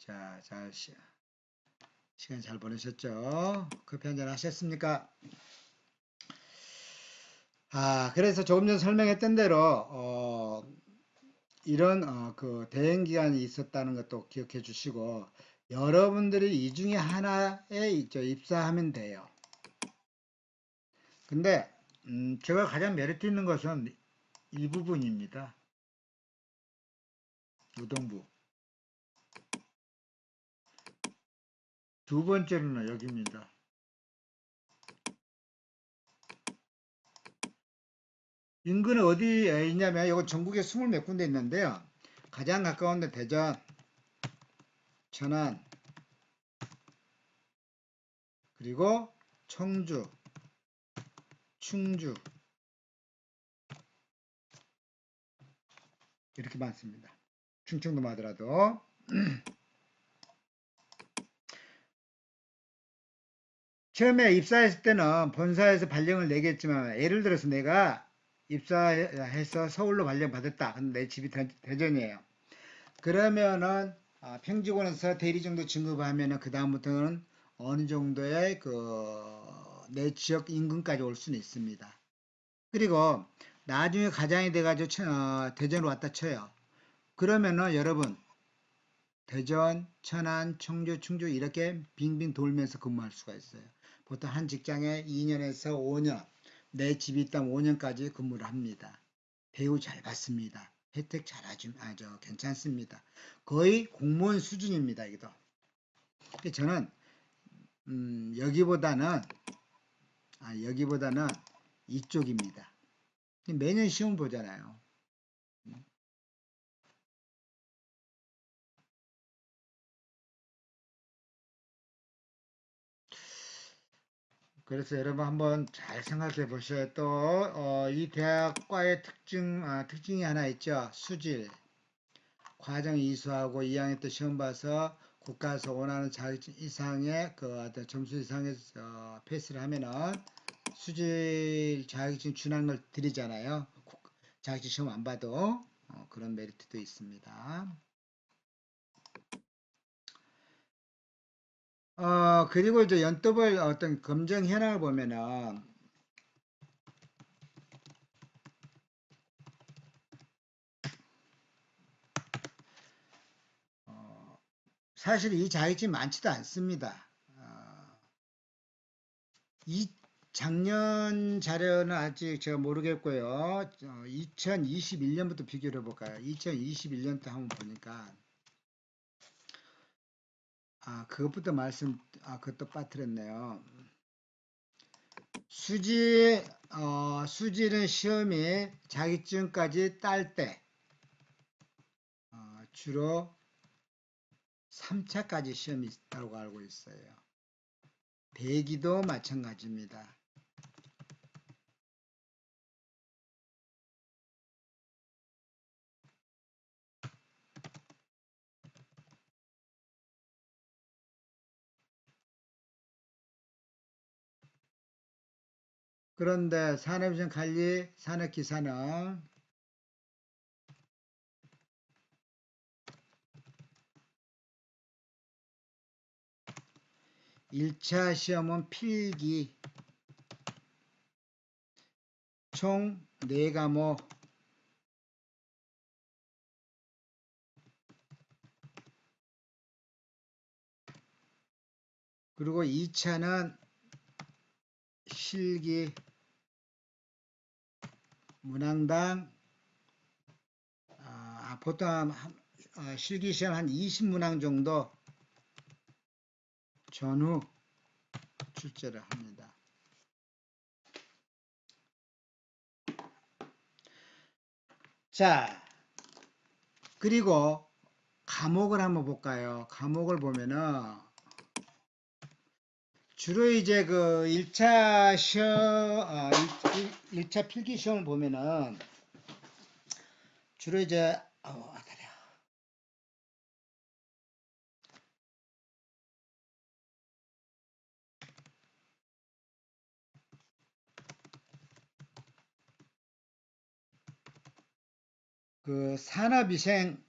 자, 시간 잘 보내셨죠? 커피 한잔 하셨습니까? 그래서 조금 전 설명했던 대로, 이런, 그 대행 기간이 있었다는 것도 기억해 주시고, 여러분들이 이 중에 하나에 입사하면 돼요. 근데, 제가 가장 메리트 있는 것은 이 부분입니다. 노동부. 두 번째로는 여기입니다. 인근은 어디에 있냐면, 이건 전국에 20몇 군데 있는데요. 가장 가까운 데 대전, 천안, 그리고 청주, 충주 이렇게 많습니다. 충청도만 하더라도 처음에 입사했을 때는 본사에서 발령을 내겠지만 예를 들어서 내가 입사해서 서울로 발령 받았다. 근데 내 집이 대전이에요. 그러면은 평직원에서 대리 정도 진급하면은 그 다음부터는 어느 정도의 내 지역 인근까지 올 수는 있습니다. 그리고 나중에 가장이 돼가지고 대전으로 왔다 쳐요. 그러면은 여러분 대전, 천안, 청주, 충주 이렇게 빙빙 돌면서 근무할 수가 있어요. 보통 한 직장에 2년에서 5년, 내 집이 있다면 5년까지 근무를 합니다. 대우 잘 받습니다. 혜택 잘 아주 괜찮습니다. 거의 공무원 수준입니다. 이거. 저는 여기보다는 이쪽입니다. 매년 시험 보잖아요. 그래서 여러분 한번 잘 생각해 보셔요. 또, 이 대학과의 특징이 하나 있죠. 수질. 과정 이수하고 2학년 때 시험 봐서 국가에서 원하는 자격증 이상의 어떤 점수 이상의 패스를 하면은 수질 자격증 준학을 드리잖아요. 자격증 시험 안 봐도 그런 메리트도 있습니다. 그리고 이제 연도별 어떤 검정 현황을 보면은 사실 이 자격증이 많지도 않습니다. 이 작년 자료는 아직 제가 모르겠고요. 2021년부터 비교를 해볼까요? 2021년 때 한번 보니까 그것부터 그것도 빠뜨렸네요. 수지는 시험이 자격증까지 딸 때 주로 3차까지 시험이 있다고 알고 있어요. 대기도 마찬가지입니다. 그런데 산업시험 관리, 산업기사는 1차 시험은 필기 총 4과목 그리고 2차는 실기 문항당 보통 실기 시험 한 20문항 정도 전후 출제를 합니다. 자, 그리고 과목을 한번 볼까요? 과목을 보면은 주로 이제 그 1차 시험, 1차 필기 시험을 보면은 주로 이제 그 산업위생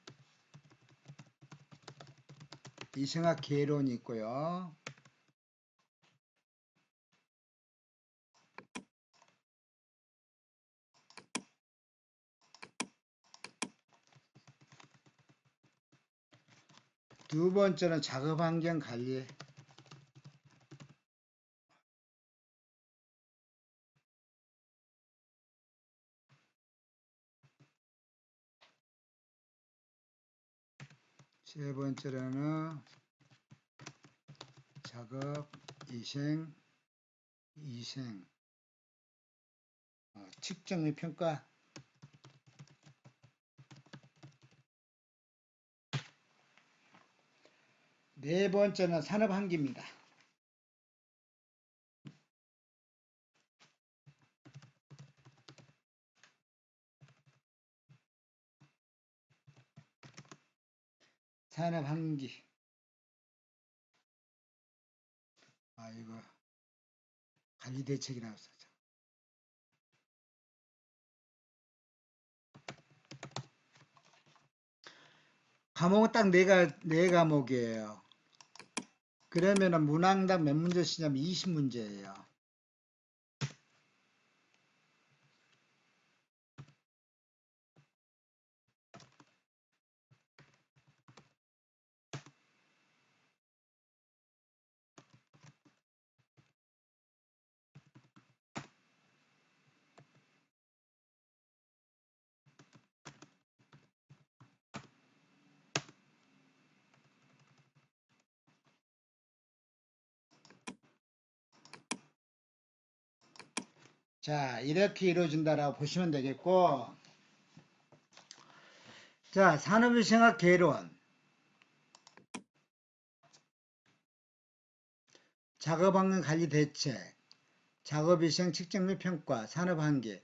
이생학 개론이 있고요. 두 번째는 작업환경 관리. 세 번째로는 작업 이생 측정 및 평가. 네 번째는 산업환기입니다. 산업환기. 이거 관리대책이라고 써죠. 과목은 딱 네 과목이에요. 그러면은 문항당 몇 문제 쓰냐면 20문제예요. 자, 이렇게 이루어진다라고 보시면 되겠고, 자, 산업위생학 개론, 작업환경 관리 대책, 작업위생 측정 및 평가, 산업환기.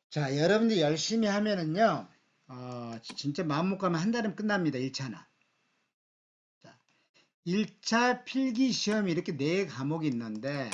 자, 여러분들 열심히 하면은요, 진짜 마음 먹고 하면 한 달이면 끝납니다. 1차는. 자, 1차 필기 시험이 이렇게 네 과목이 있는데,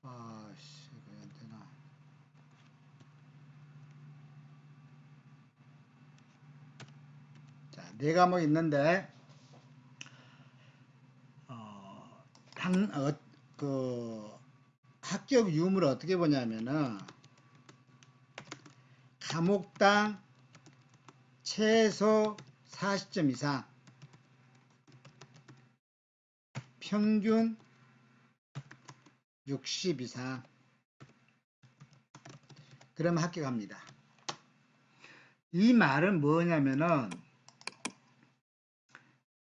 이거 안 되나. 자, 네 과목 있는데, 그, 학교 유무를 어떻게 보냐면은, 과목당 최소 40점 이상, 평균 60 이상, 그러면 합격합니다. 이 말은 뭐냐면은,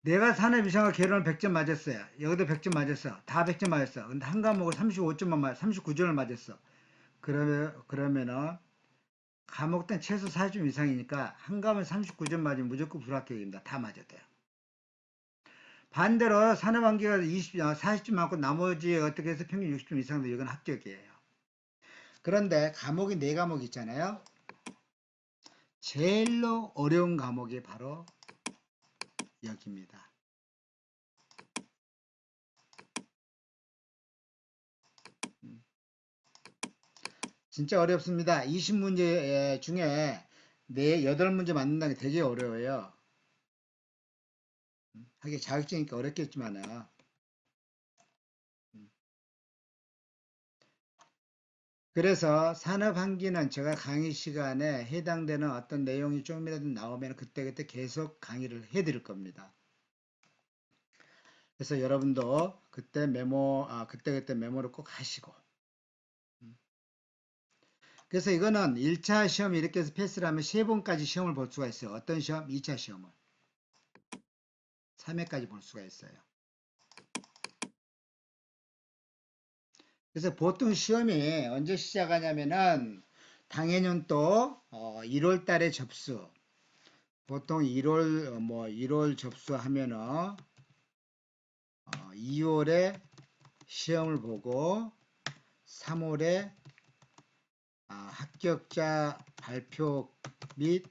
내가 산업위생학 개론을 100점 맞았어요. 여기도 100점 맞았어. 다 100점 맞았어. 근데 한 과목을 35점만 39점을 맞았어. 그러면은 과목당 최소 40점 이상이니까 한 과목에 39점 맞으면 무조건 불합격입니다. 다 맞아도 돼요. 반대로 산업환기가 40점 맞고 나머지 어떻게 해서 평균 60점 이상 되면 이건 합격이에요. 그런데 과목이 4과목 있잖아요. 제일로 어려운 과목이 바로 여기입니다. 진짜 어렵습니다. 20문제 중에 8문제 맞는다는 게 되게 어려워요. 하긴 자격증이니까 어렵겠지만요. 그래서 산업환기는 제가 강의 시간에 해당되는 어떤 내용이 조금이라도 나오면 그때그때 계속 강의를 해드릴 겁니다. 그래서 여러분도 그때 그때그때 메모를 꼭 하시고. 그래서 이거는 1차 시험 이렇게 해서 패스를 하면 3번까지 시험을 볼 수가 있어요. 어떤 시험? 2차 시험을. 3회까지 볼 수가 있어요. 그래서 보통 시험이 언제 시작하냐면은 당해년 또 1월 달에 접수. 보통 1월 접수하면은 2월에 시험을 보고 3월에 합격자 발표 및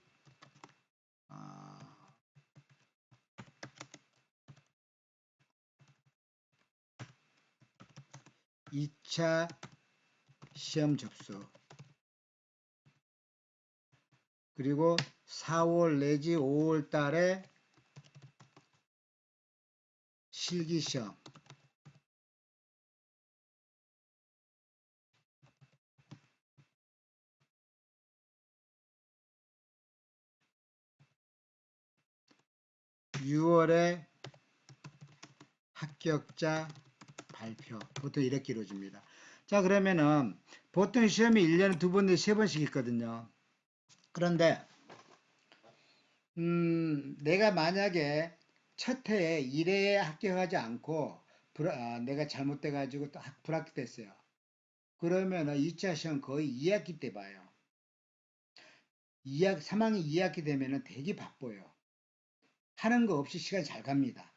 어, 2차 시험 접수 그리고 4월 내지 5월 달에 실기시험 6월에 합격자 발표 보통 이렇게 이루어집니다. 자 그러면은 보통 시험이 1년에 2번 내지 3번씩 있거든요. 그런데 내가 만약에 첫 해에 1회에 합격하지 않고 내가 잘못돼 가지고 또 불합격됐어요. 그러면은 2차 시험 거의 2학기 때 봐요. 3학년 2학기 되면은 되게 바빠요. 하는 거 없이 시간 잘 갑니다.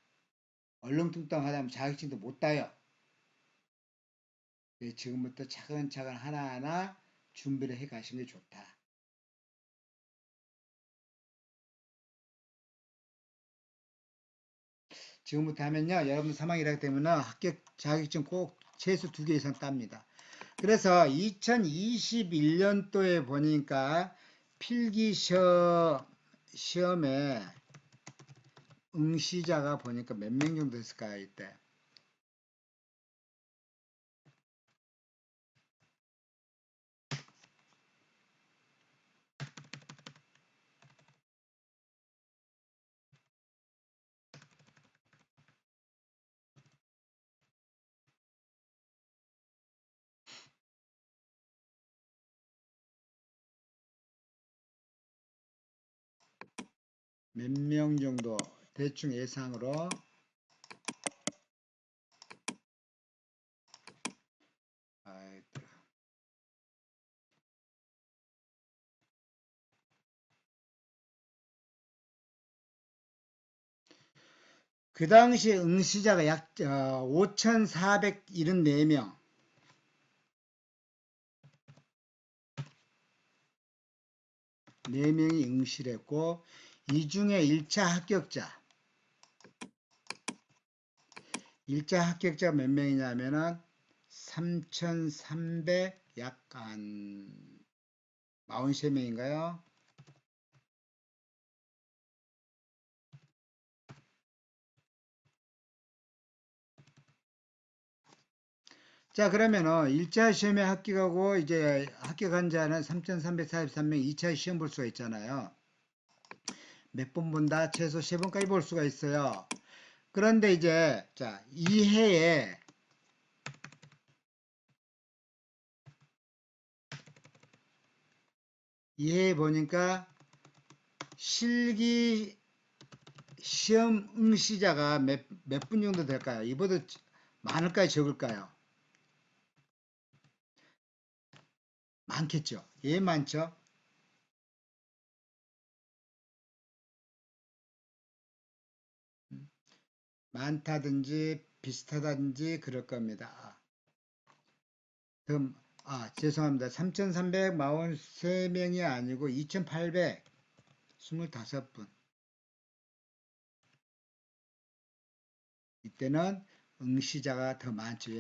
얼렁뚱땅하다 보면 자격증도 못 따요. 지금부터 차근차근 하나하나 준비를 해 가시는 게 좋다. 지금부터 하면요. 여러분 3학년 1학기 때문에 합격 자격증 꼭 최소 2개 이상 땁니다. 그래서 2021년도에 보니까 필기 시험에 응시자가 보니까 몇 명 정도 됐을까요, 이때? 몇 명 정도 대충 예상으로 그 당시 응시자가 약 5,474명, 4명이 응시를 했고 이 중에 1차 합격자 몇 명이냐면은 3,300 약간 43명인가요? 자, 그러면은 1차 시험에 합격하고 이제 합격한 자는 3,343명 2차 시험 볼 수가 있잖아요. 몇 번 본다? 최소 3번까지 볼 수가 있어요. 그런데 이제 자, 이해에 보니까 실기 시험 응시자가 몇 분 정도 될까요? 이보다 많을까요? 적을까요? 많겠죠. 예, 많죠. 많다든지 비슷하다든지 그럴 겁니다. 그럼 죄송합니다. 3,343명이 아니고 2,825분. 이때는 응시자가 더 많죠.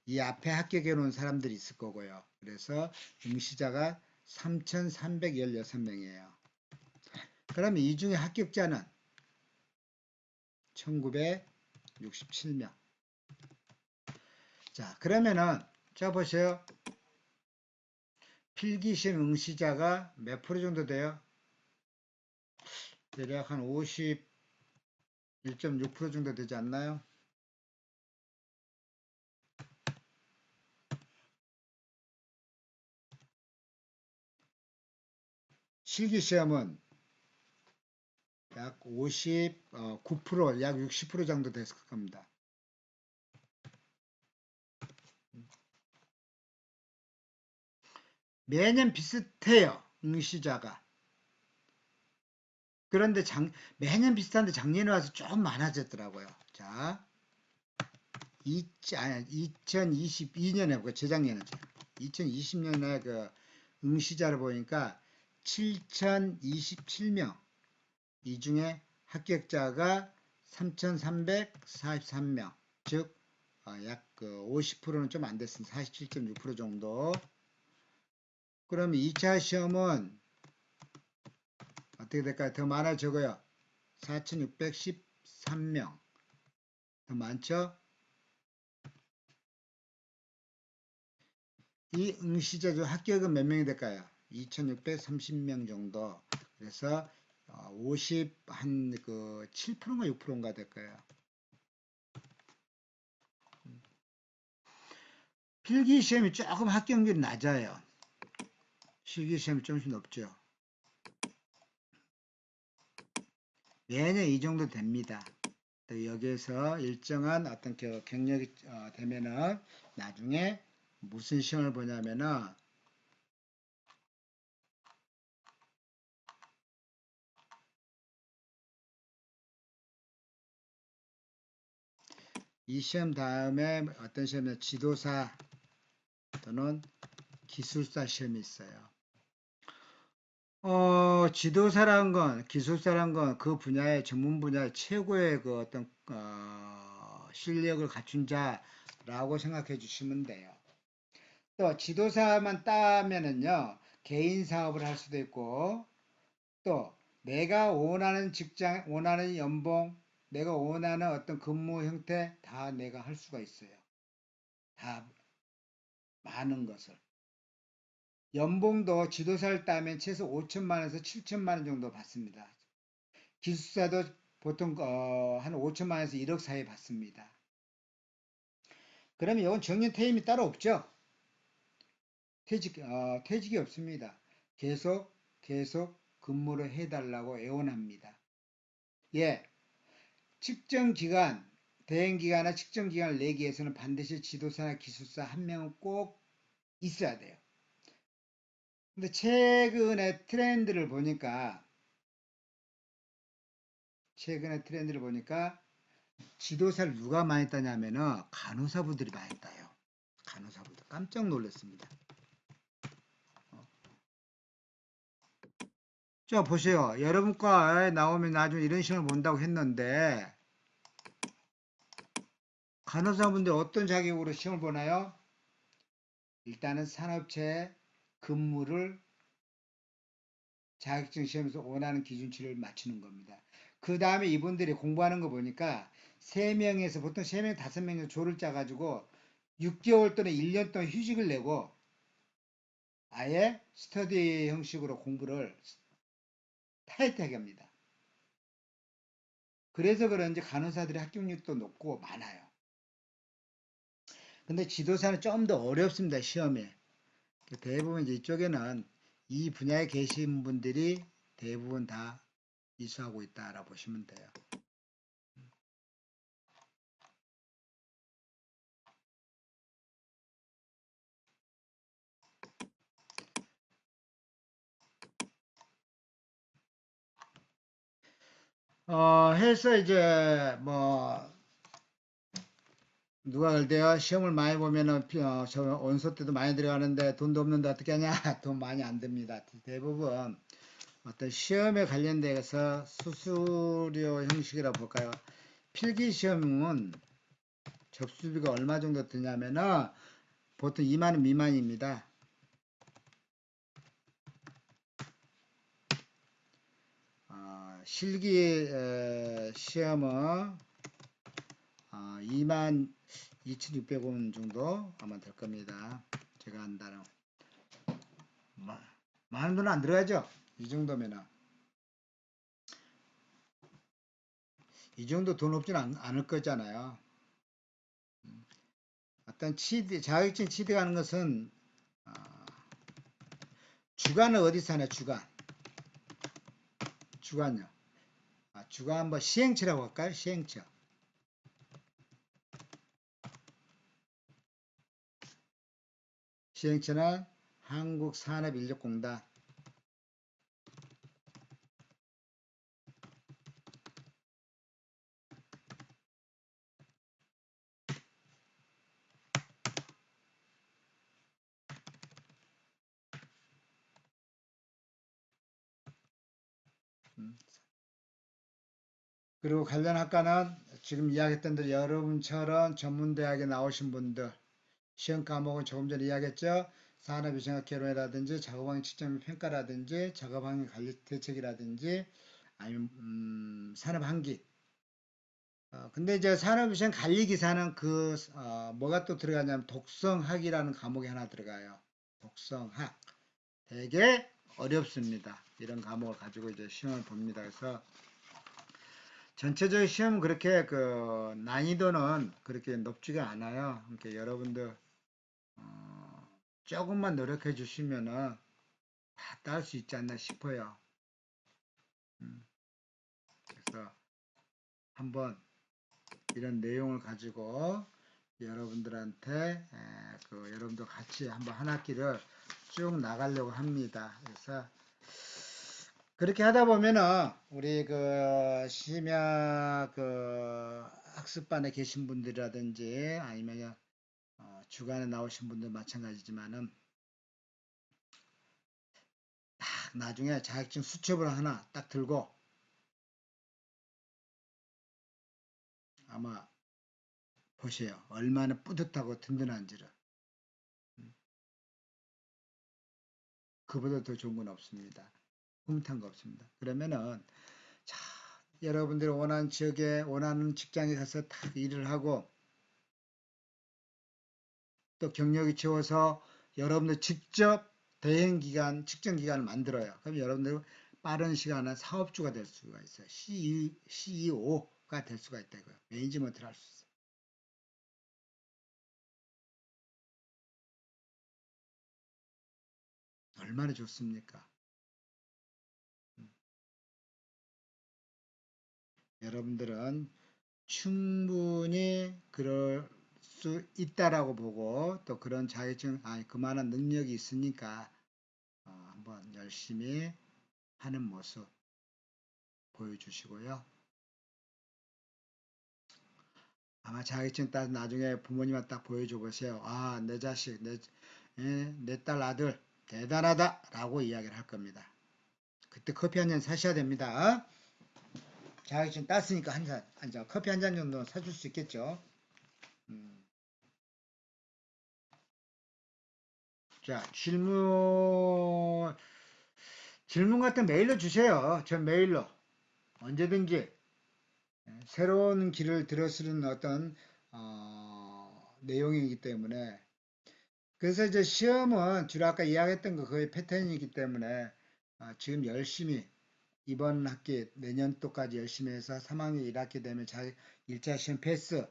이 앞에 합격해 놓은 사람들이 있을 거고요. 그래서 응시자가 3,316명이에요. 그러면 이 중에 합격자는 1,967명. 자, 그러면은 자 보세요. 필기시험 응시자가 몇 프로 정도 돼요? 대략 한 51.6% 정도 되지 않나요? 실기시험은 약 59%, 약 60% 정도 됐을 겁니다. 매년 비슷해요. 응시자가. 그런데 매년 비슷한데 작년에 와서 좀 많아졌더라고요. 자, 2022년에, 재작년이죠. 2020년에 그 응시자를 보니까 7,027명. 이 중에 합격자가 3,343명. 즉, 약 50%는 좀 안 됐습니다. 47.6% 정도. 그럼 2차 시험은 어떻게 될까요? 더 많아 적어요. 4,613명. 더 많죠? 이 응시자 중 합격은 몇 명이 될까요? 2,630명 정도. 그래서 7%인가 6%인가 될까요? 필기시험이 조금 합격률이 낮아요. 실기시험이 좀씩 높죠. 매년 이 정도 됩니다. 또 여기에서 일정한 어떤 경력이 되면은 나중에 무슨 시험을 보냐면은 이 시험 다음에 어떤 시험이냐 지도사 또는 기술사 시험이 있어요. 지도사란 건, 기술사란 건 그 분야의 전문 분야의 최고의 그 어떤 실력을 갖춘 자라고 생각해 주시면 돼요. 또 지도사만 따면은요 개인 사업을 할 수도 있고 또 내가 원하는 직장, 원하는 연봉, 내가 원하는 어떤 근무 형태 다 내가 할 수가 있어요. 다 많은 것을. 연봉도 지도사를 따면 최소 5천만 원에서 7천만 원 정도 받습니다. 기숙사도 보통 한 5천만 원에서 1억 사이 받습니다. 그러면 이건 정년 퇴임이 따로 없죠. 퇴직이 없습니다. 계속 근무를 해달라고 애원합니다. 예, 측정 기간, 대행 기간이나 측정 기간을 내기 위해서는 반드시 지도사나 기술사 한 명은 꼭 있어야 돼요. 근데 최근에 트렌드를 보니까 지도사를 누가 많이 따냐면은 간호사분들이 많이 따요. 간호사분들 깜짝 놀랐습니다. 자 보세요. 여러분과에 나오면 나중에 이런 시험을 본다고 했는데 간호사분들 어떤 자격으로 시험을 보나요? 일단은 산업체 근무를 자격증 시험에서 원하는 기준치를 맞추는 겁니다. 그 다음에 이분들이 공부하는 거 보니까 3명에서 보통 3명, 5명 조를 짜가지고 6개월 또는 1년 동안 휴직을 내고 아예 스터디 형식으로 공부를 타이트하게 합니다. 그래서 그런지 간호사들의 합격률도 높고 많아요. 근데 지도사는 좀 더 어렵습니다. 시험에. 대부분 이제 이쪽에는 이 분야에 계신 분들이 대부분 다 이수하고 있다라고 보시면 돼요. 해서 이제 뭐 누가 그래요? 시험을 많이 보면은 저 원서 때도 많이 들어가는데 돈도 없는데 어떻게 하냐? 돈 많이 안 듭니다. 대부분 어떤 시험에 관련돼서 수수료 형식이라고 볼까요? 필기 시험은 접수비가 얼마 정도 드냐면은 보통 2만 원 미만입니다. 실기 시험은 22,600원 정도 아마 될 겁니다. 제가 한다는 많은 돈 안 들어가죠? 이 정도면은 이 정도 돈 없진 않을 거잖아요. 어떤 자격증 취득하는 것은 어, 주간은 어디서 하냐? 주간요. 주간 한번 시행처라고 할까요? 시행처. 시행처는 한국산업인력공단. 그리고 관련 학과는 지금 이야기했던 대로 여러분처럼 전문대학에 나오신 분들 시험 과목은 조금 전에 이야기했죠. 산업위생학개론이라든지 작업환경 측정 평가라든지 작업환경 관리 대책이라든지 아니면 산업환기. 근데 이제 산업위생 관리기사는 뭐가 또 들어가냐면 독성학이라는 과목이 하나 들어가요. 독성학. 되게 어렵습니다. 이런 과목을 가지고 이제 시험을 봅니다. 그래서 전체적인 시험은 그렇게 난이도는 그렇게 높지가 않아요. 그러니까 여러분들 조금만 노력해 주시면은 다 딸 수 있지 않나 싶어요. 그래서 한번 이런 내용을 가지고 여러분들한테 여러분들 같이 한번 한 학기를 쭉 나가려고 합니다. 그래서 그렇게 하다 보면은 우리 심야 학습반에 계신 분들이라든지 아니면 주간에 나오신 분들 마찬가지지만은 딱 나중에 자격증 수첩을 하나 딱 들고 아마 보세요. 얼마나 뿌듯하고 든든한지를. 그보다 더 좋은 건 없습니다. 흐뭇한 거 없습니다. 그러면은 자, 여러분들이 원하는 지역에 원하는 직장에 가서 딱 일을 하고 또 경력이 채워서 여러분들 직접 대행 기간, 측정 기간을 만들어요. 그럼 여러분들 빠른 시간에 사업주가 될 수가 있어요. CEO가 될 수가 있다고요. 매니지먼트를 할 수 있어요. 얼마나 좋습니까? 여러분들은 충분히 그럴 수 있다라고 보고 또 그런 자격증, 그만한 능력이 있으니까 한번 열심히 하는 모습 보여주시고요. 아마 자격증 따서 나중에 부모님한테 딱 보여줘 보세요. 아, 내 자식, 내 딸 아들 대단하다 라고 이야기를 할 겁니다. 그때 커피 한 잔 사셔야 됩니다. 자격증 땄으니까 한 잔, 커피 한 잔 정도 사줄 수 있겠죠. 자, 질문 같은 메일로 주세요. 저 메일로. 언제든지 새로운 길을 들어서는 어떤 내용이기 때문에 그래서 이제 시험은 주로 아까 이야기했던 거 거의 패턴이기 때문에 지금 열심히 이번 학기 내년도까지 열심히 해서 3학년 1학기 되면 1차 시험 패스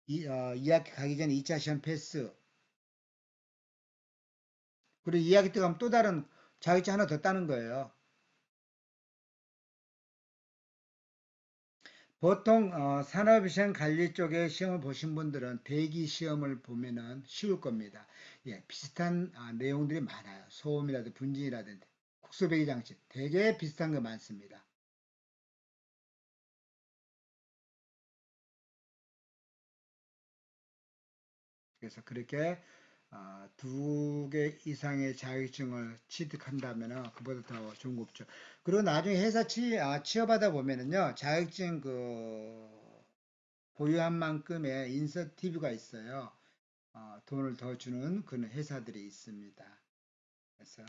2학기 가기 전에 2차 시험 패스 그리고 2학기 때 가면 또 다른 자격증 하나 더 따는 거예요. 보통 산업위생 관리 쪽에 시험을 보신 분들은 대기 시험을 보면은 쉬울 겁니다. 예, 비슷한 내용들이 많아요. 소음이라든지 분진이라든지 국소배기 장치 되게 비슷한 거 많습니다. 그래서 그렇게 두 개 이상의 자격증을 취득한다면 그보다 더 좋은 거 없죠. 그리고 나중에 회사 취업하다 보면은요 자격증 보유한 만큼의 인센티브가 있어요. 돈을 더 주는 그런 회사들이 있습니다. 그래서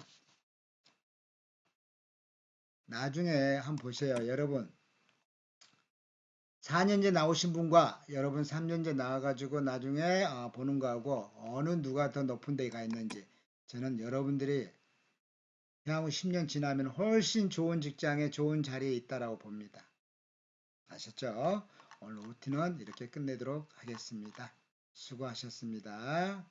나중에 한번 보세요. 여러분 4년제 나오신 분과 여러분 3년제 나와가지고 나중에 보는 거하고 어느 누가 더 높은 데가 있는지 저는 여러분들이 향후 10년 지나면 훨씬 좋은 직장에 좋은 자리에 있다라고 봅니다. 아셨죠? 오늘 OT는 이렇게 끝내도록 하겠습니다. 수고하셨습니다.